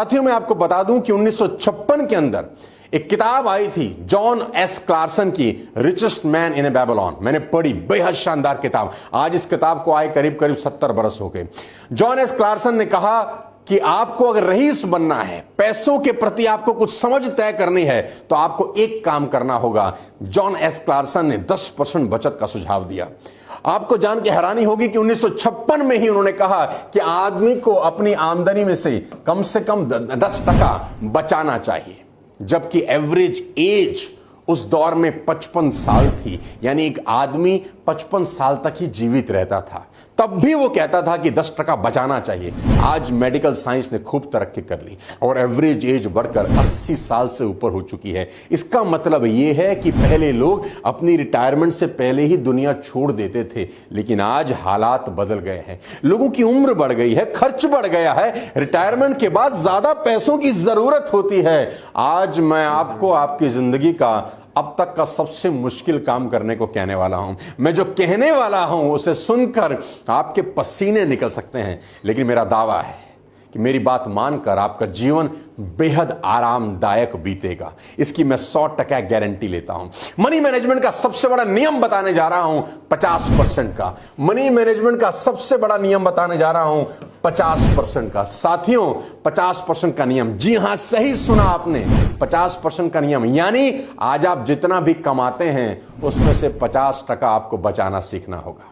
साथियों, मैं आपको बता दूं कि 1956 के अंदर एक किताब आई थी जॉन एस क्लार्सन की, richest man in A Babylon. मैंने पढ़ी, बेहद शानदार किताब। आज इस किताब को आए करीब करीब 70 बरस हो गए। जॉन एस क्लार्सन ने कहा कि आपको अगर रईस बनना है, पैसों के प्रति आपको कुछ समझ तय करनी है, तो आपको एक काम करना होगा। जॉन एस क्लार्सन ने 10% बचत का सुझाव दिया। आपको जान के हैरानी होगी कि 1956 में ही उन्होंने कहा कि आदमी को अपनी आमदनी में से कम 10% बचाना चाहिए, जबकि एवरेज एज उस दौर में 55 साल थी। यानी एक आदमी 55 साल तक ही जीवित रहता था, तब भी वो कहता था कि 10% बचाना चाहिए। आज मेडिकल साइंस ने खूब तरक्की कर ली और एवरेज एज बढ़कर 80 साल से ऊपर हो चुकी है। इसका मतलब ये है कि पहले लोग अपनी रिटायरमेंट से पहले ही दुनिया छोड़ देते थे, लेकिन आज हालात बदल गए हैं। लोगों की उम्र बढ़ गई है, खर्च बढ़ गया है, रिटायरमेंट के बाद ज्यादा पैसों की जरूरत होती है। आज मैं आपको आपकी जिंदगी का अब तक का सबसे मुश्किल काम करने को कहने वाला हूं। मैं जो कहने वाला हूं उसे सुनकर आपके पसीने निकल सकते हैं, लेकिन मेरा दावा है कि मेरी बात मानकर आपका जीवन बेहद आरामदायक बीतेगा। इसकी मैं 100% गारंटी लेता हूं। मनी मैनेजमेंट का सबसे बड़ा नियम बताने जा रहा हूं 50% का। मनी मैनेजमेंट का सबसे बड़ा नियम बताने जा रहा हूं 50% का। साथियों, 50% का नियम, जी हां, सही सुना आपने, 50% का नियम। यानी आज आप जितना भी कमाते हैं उसमें से 50% आपको बचाना सीखना होगा।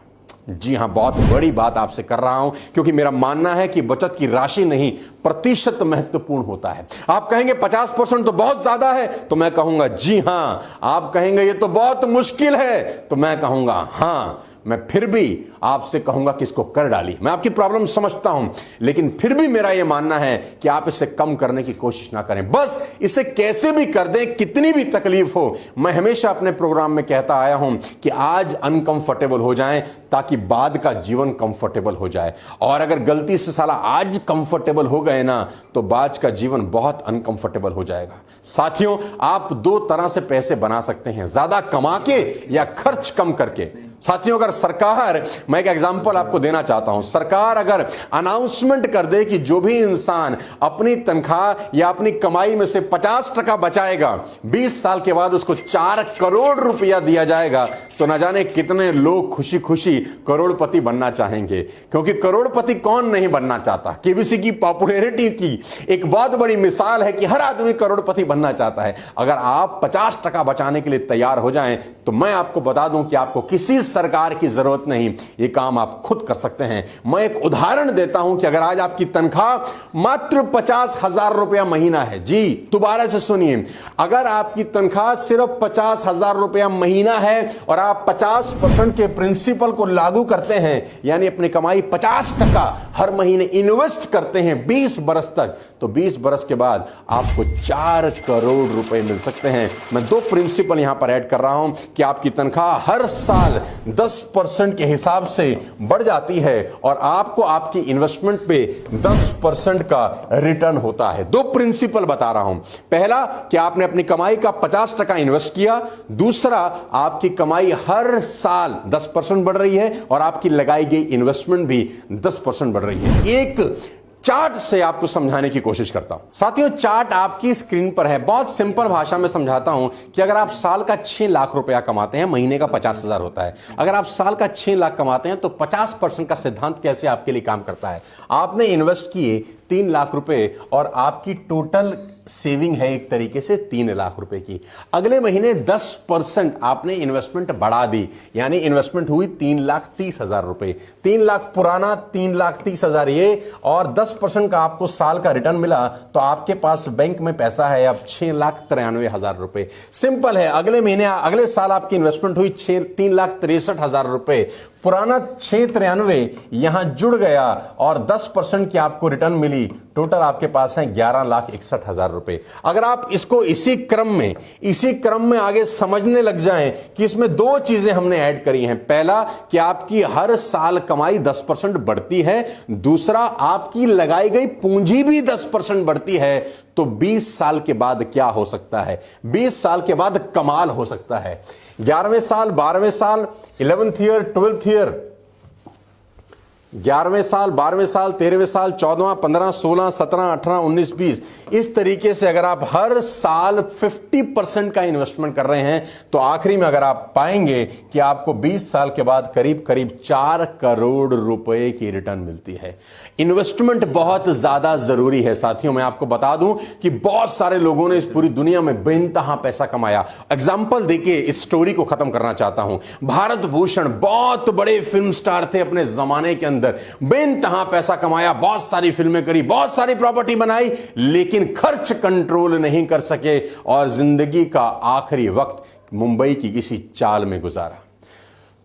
जी हां, बहुत बड़ी बात आपसे कर रहा हूं, क्योंकि मेरा मानना है कि बचत की राशि नहीं, प्रतिशत महत्वपूर्ण होता है। आप कहेंगे 50% तो बहुत ज्यादा है, तो मैं कहूंगा जी हां। आप कहेंगे ये तो बहुत मुश्किल है, तो मैं कहूंगा हां। मैं फिर भी आपसे कहूंगा कि इसको कर डालिए। मैं आपकी प्रॉब्लम समझता हूं, लेकिन फिर भी मेरा यह मानना है कि आप इसे कम करने की कोशिश ना करें, बस इसे कैसे भी कर दें, कितनी भी तकलीफ हो। मैं हमेशा अपने प्रोग्राम में कहता आया हूं कि आज अनकंफर्टेबल हो जाएं ताकि बाद का जीवन कंफर्टेबल हो जाए। और अगर गलती से साला आज कंफर्टेबल हो गए ना, तो बाद का जीवन बहुत अनकंफर्टेबल हो जाएगा। साथियों, आप 2 तरह से पैसे बना सकते हैं, ज्यादा कमा के या खर्च कम करके। साथियों, अगर सरकार, मैं एक एग्जांपल आपको देना चाहता हूं, सरकार अगर अनाउंसमेंट कर दे कि जो भी इंसान अपनी तनख्वाह या अपनी कमाई में से 50% बचाएगा, 20 साल के बाद उसको 4 करोड़ रुपया दिया जाएगा, तो न जाने कितने लोग खुशी खुशी करोड़पति बनना चाहेंगे। क्योंकि करोड़पति कौन नहीं बनना चाहता। केबीसी की पॉपुलैरिटी की एक बहुत बड़ी मिसाल है कि हर आदमी करोड़पति बनना चाहता है। अगर आप 50% बचाने के लिए तैयार हो जाएं, तो मैं आपको बता दूं कि आपको किसी सरकार की जरूरत नहीं, ये काम आप खुद कर सकते हैं। मैं एक उदाहरण देता हूं कि अगर आज आपकी तनख्वाह मात्र 50,000 रुपया महीना है, जी दोबारा से सुनिए, अगर आपकी तनख्वाह सिर्फ 50,000 रुपया महीना है और आप 50% के प्रिंसिपल को लागू करते हैं, यानी अपनी कमाई 50% हर महीने इन्वेस्ट करते हैं 20 बरस तक, तो 20 बरस के बाद आपको 4 करोड़ रुपए मिल सकते हैं। मैं 2 प्रिंसिपल यहां पर ऐड कर रहा हूं कि आपकी तनख्वाह हर साल 10% के हिसाब से बढ़ जाती है और आपको आपकी इन्वेस्टमेंट पे 10% का रिटर्न होता है। 2 प्रिंसिपल बता रहा हूं। पहला कि आपने अपनी कमाई का 50% इन्वेस्ट किया, दूसरा आपकी कमाई हर साल 10% बढ़ रही है और आपकी लगाई गई इन्वेस्टमेंट भी 10% बढ़ रही है। एक चार्ट से आपको समझाने की कोशिश करता हूं। साथियों, चार्ट आपकी स्क्रीन पर है। बहुत सिंपल भाषा में समझाता हूं कि अगर आप साल का 6 लाख रुपया कमाते हैं, महीने का 50,000 होता है। अगर आप साल का 6 लाख कमाते हैं तो 50% का सिद्धांत कैसे आपके लिए काम करता है। आपने इन्वेस्ट किए 3 लाख रुपए और आपकी टोटल सेविंग है एक तरीके से 3 लाख रुपए की। अगले महीने 10% आपने इन्वेस्टमेंट बढ़ा दी, यानी इन्वेस्टमेंट हुई 3,30,000 रुपए। 3 लाख पुराना, 3,30,000 ये, और 10% का आपको साल का रिटर्न मिला, तो आपके पास बैंक में पैसा है अब 6,93,000 रुपए। सिंपल है, अगले महीने, अगले साल आपकी इन्वेस्टमेंट हुई 3,63,000 रुपए। पुराना 693 यहां जुड़ गया और 10% की आपको रिटर्न मिली, टोटल आपके पास है 11,61,000 रुपए। अगर आप इसको इसी क्रम में आगे समझने लग जाएं कि इसमें 2 चीजें हमने ऐड करी हैं। पहला कि आपकी हर साल कमाई 10% बढ़ती है, दूसरा आपकी लगाई गई पूंजी भी 10% बढ़ती है। तो 20 साल के बाद क्या हो सकता है? 20 साल के बाद कमाल हो सकता है। 11वें साल, 12वें साल, 11th ईयर, 12th ईयर, 11वें साल, 12वें साल, 13वें साल, 14वां, 15, 16, 17, 18, 19, 20 इस तरीके से अगर आप हर साल 50% का इन्वेस्टमेंट कर रहे हैं तो आखिरी में अगर आप पाएंगे कि आपको 20 साल के बाद करीब करीब 4 करोड़ रुपए की रिटर्न मिलती है। इन्वेस्टमेंट बहुत ज्यादा जरूरी है साथियों। मैं आपको बता दूं कि बहुत सारे लोगों ने इस पूरी दुनिया में बेइंतहा पैसा कमाया। एग्जाम्पल देखिए, इस स्टोरी को खत्म करना चाहता हूं। भारत भूषण बहुत बड़े फिल्म स्टार थे अपने जमाने के अंदर, बेइंतहा पैसा कमाया, बहुत सारी फिल्में करी, बहुत सारी प्रॉपर्टी बनाई, लेकिन खर्च कंट्रोल नहीं कर सके और जिंदगी का आखिरी वक्त मुंबई की किसी चाल में गुजारा।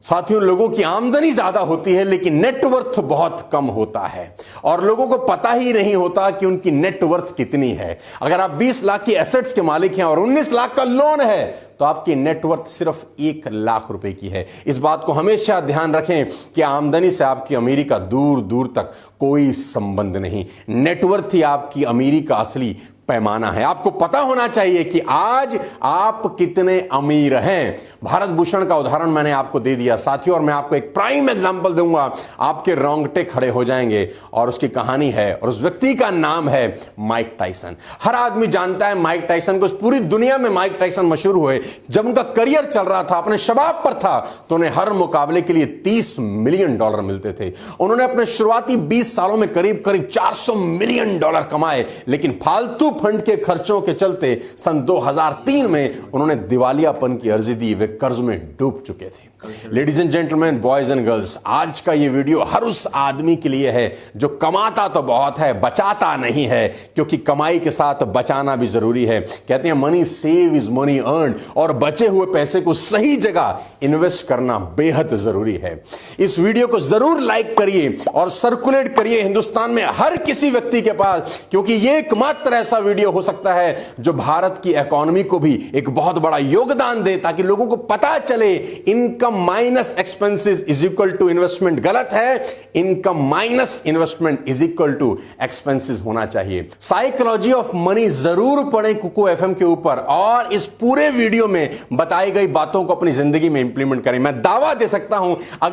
साथियों, लोगों की आमदनी ज्यादा होती है लेकिन नेटवर्थ बहुत कम होता है और लोगों को पता ही नहीं होता कि उनकी नेटवर्थ कितनी है। अगर आप 20 लाख की एसेट्स के मालिक हैं और 19 लाख का लोन है तो आपकी नेटवर्थ सिर्फ 1 लाख रुपए की है। इस बात को हमेशा ध्यान रखें कि आमदनी से आपकी अमीरी का दूर दूर तक कोई संबंध नहीं। नेटवर्थ ही आपकी अमीरी का असली पैमाना है। आपको पता होना चाहिए कि आज आप कितने अमीर हैं। भारत भूषण का उदाहरण मैंने आपको दे दिया साथियों, और मैं आपको एक प्राइम एग्जांपल दूंगा, आपके रोंगटे खड़े हो जाएंगे। और उसकी कहानी है और उस व्यक्ति का नाम है माइक टायसन। हर आदमी जानता है माइक टायसन को। इस पूरी दुनिया में माइक टायसन मशहूर हुए जब उनका करियर चल रहा था, अपने शबाब पर था, तो उन्हें हर मुकाबले के लिए $30 मिलियन मिलते थे। उन्होंने अपने शुरुआती 20 सालों में करीब करीब $400 मिलियन कमाए, लेकिन फालतू फंड के खर्चों के चलते सन 2003 में उन्होंने दिवालियापन की अर्जी दी। वे कर्ज में डूब चुके थे। Ladies and gentleman, boys and girls, आज का ये वीडियो हर उस आदमी के लिए है जो कमाता तो बहुत है, बचाता नहीं है, क्योंकि कमाई के साथ बचाना भी जरूरी है। कहते हैं money save is money earn, और बचे हुए पैसे को सही जगह इन्वेस्ट करना बेहद जरूरी है। इस वीडियो को जरूर लाइक करिए और सर्कुलेट करिए हिंदुस्तान में हर किसी व्यक्ति के पास, क्योंकि यह एकमात्र ऐसा वीडियो हो सकता है जो भारत की इकोनॉमी को भी एक बहुत बड़ा योगदान दे, ताकि लोगों को पता चले income minus expenses is equal to investment गलत है, income minus investment is equal to expenses होना चाहिए। साइकोलॉजी ऑफ मनी जरूर पढ़ें कुकू एफएम के ऊपर, और इस पूरे वीडियो में बताई गई बातों को अपनी जिंदगी में इंप्लीमेंट करें। मैं दावा दे सकता हूं